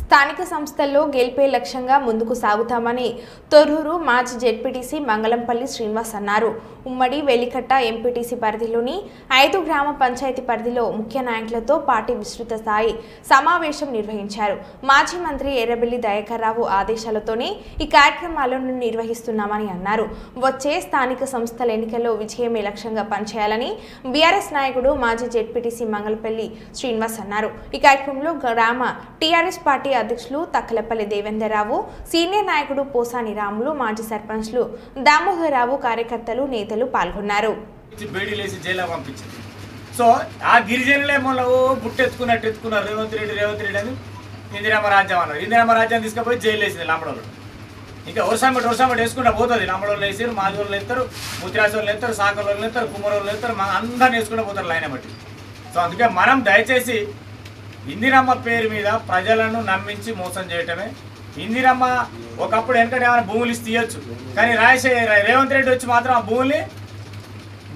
స్థానిక సంస్థల్లో గెలిపే లక్ష్యంగా ముందుకు సాగుతామని తొర్రూరు మాజీ జెడ్పీటీసీ మంగళంపల్లి శ్రీనివాస్ అన్నారు. ఉమ్మడి వెలికట్ట ఎంపీటీసీ పరిధిలోని 5 గ్రామ పంచాయతీ పరిధిలో ముఖ్య నాయకులతో పార్టీ విస్తృత స్థాయి సమావేశం నిర్వహించారు. మాజీ మంత్రి ఎర్రబెల్లి దయాకర్రావు ఆదేశాలతోనే ఈ కార్యక్రమాలను నిర్వహిస్తున్నామని అన్నారు. వచ్చే స్థానిక సంస్థల ఎన్నికల్లో విజయమే లక్ష్యంగా పనిచేయాలని బీఆర్ఎస్ నాయకుడు మాజీ జెడ్పీటీసీ మంగళంపల్లి శ్రీనివాస్ అన్నారు. ఈ కార్యక్రమంలో గ్రామ టీఆర్ఎస్ పార్టీ అధ్యక్షులు తక్కలపల్లి దేవేంద్రరావు, సీనియర్ నాయకుడు పోసాని రాములు, మాజీ సర్పంచ్లు దామోదరరావు, కార్యకర్తలు, నేతలు పాల్గొన్నారు. సో ఆ గిరిజనులే మొన్న ఎత్తుకున్నారు రేవంత్ రెడ్డి అని ఇందిరామ రాజ్యం అన్నారు. ఇందిరామ రాజ్యం తీసుకుపోయి జైలు వేసింది లంబడోళ్ళు. ఇంకా వర్షామెట్ వేసుకుంటా పోతుంది. లంబడోళ్ళు వేసారు, మాదిగోళ్ళు వేస్తారు, ముత్రాసి వాళ్ళు వేస్తారు, సాకల వేస్తారు, కుమ్మరోళ్ళు వేస్తారు, అందరిని వేసుకుంటూ పోతారు లైన్ బట్టి. సో అందుకే మనం దయచేసి ఇందిరమ్మ పేరు మీద ప్రజలను నమ్మించి మోసం చేయటమే. ఇందిరమ్మ ఒకప్పుడు వెనకటి ఏమైనా భూములు ఇస్తే తీయచ్చు, కానీ రేవంత్ రెడ్డి వచ్చి మాత్రం ఆ భూముల్ని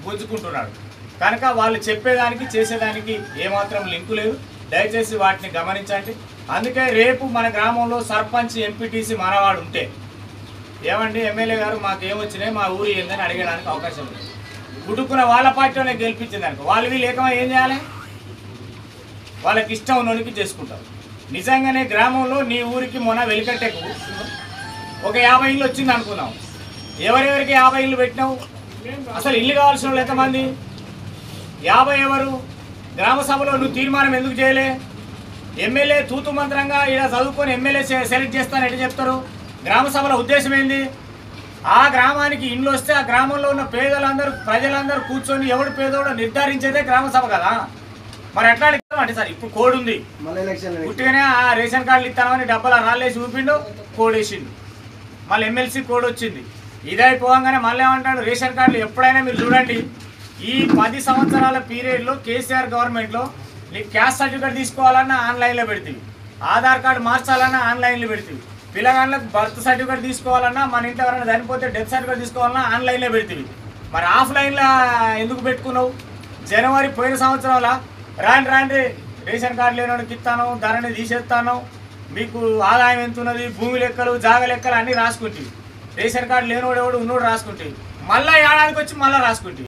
గుంజుకుంటున్నాడు. కనుక వాళ్ళు చెప్పేదానికి చేసేదానికి ఏమాత్రం లింకు లేదు. దయచేసి వాటిని గమనించండి. అందుకే రేపు మన గ్రామంలో సర్పంచ్ ఎంపీటీసీ మనవాడు ఉంటే ఏమండి ఎమ్మెల్యే గారు మాకేమొచ్చినాయి, మా ఊరు ఏందని అడిగడానికి అవకాశం ఉంది. గుడుకున్న వాళ్ళ పార్టీలోనే గెలిపించిందనుకో వాళ్ళు వీళ్ళు ఏకమై ఏం చేయాలి? వాళ్ళకి ఇష్టం ఉన్నోనికి చేసుకుంటారు. నిజంగానే గ్రామంలో నీ ఊరికి మొన్న వెలికట్టెకు ఒక 50 ఇళ్ళు వచ్చింది అనుకున్నాం. ఎవరెవరికి 50 ఇళ్ళు పెట్టినావు? అసలు ఇల్లు కావాల్సిన వాళ్ళు ఎంతమంది? 50 ఎవరు? గ్రామ సభలో నువ్వు తీర్మానం ఎందుకు చేయలే? ఎమ్మెల్యే తూతు మంత్రంగా ఇలా చదువుకొని ఎమ్మెల్యే సెలెక్ట్ చేస్తానని చెప్తారు. గ్రామ సభల ఉద్దేశం ఏంది? ఆ గ్రామానికి ఇండ్లు వస్తే ఆ గ్రామంలో ఉన్న ప్రజలందరూ కూర్చొని ఎవడు పేదోడో నిర్ధారించేదే గ్రామ సభ కదా. మరి ఎట్లా అంటే సార్ ఇప్పుడు కోడ్ ఉంది, పుట్టిగానే ఆ రేషన్ కార్డులు ఇస్తామని డబ్బాల రాళ్ళేసి చూపిండు, కోడ్ వేసిండు. మళ్ళీ ఎమ్మెల్సీ కోడ్ వచ్చింది. ఇదైపోగానే మళ్ళీ ఏమంటాడు, రేషన్ కార్డులు ఎప్పుడైనా మీరు చూడండి, ఈ 10 సంవత్సరాల పీరియడ్లో కేసీఆర్ గవర్నమెంట్లో నీకు క్యాస్ట్ సర్టిఫికేట్ తీసుకోవాలన్నా ఆన్లైన్లో పెడుతుంది, ఆధార్ కార్డు మార్చాలన్నా ఆన్లైన్లో పెడుతుంది, పిల్లగాళ్ళకు బర్త్ సర్టిఫికేట్ తీసుకోవాలన్నా, మన ఇంట్లో ఎవరైనా చనిపోతే డెత్ సర్టిఫికేట్ తీసుకోవాలన్నా ఆన్లైన్లో పెడుతుంది. మరి ఆఫ్లైన్లో ఎందుకు పెట్టుకున్నావు? జనవరి పోయిన సంవత్సరంలో రాండి రేషన్ కార్డు లేనివాడికి ఇస్తాను, ధరని తీసేస్తాను, మీకు ఆదాయం ఎంత ఉన్నది, భూమి లెక్కలు, జాగ లెక్కలు అన్నీ రాసుకుంటుంది. రేషన్ కార్డు లేనివాడు ఎవడు ఉన్నోడు రాసుకుంటుంది. మళ్ళీ ఏడాదికి వచ్చి మళ్ళీ రాసుకుంటుంది.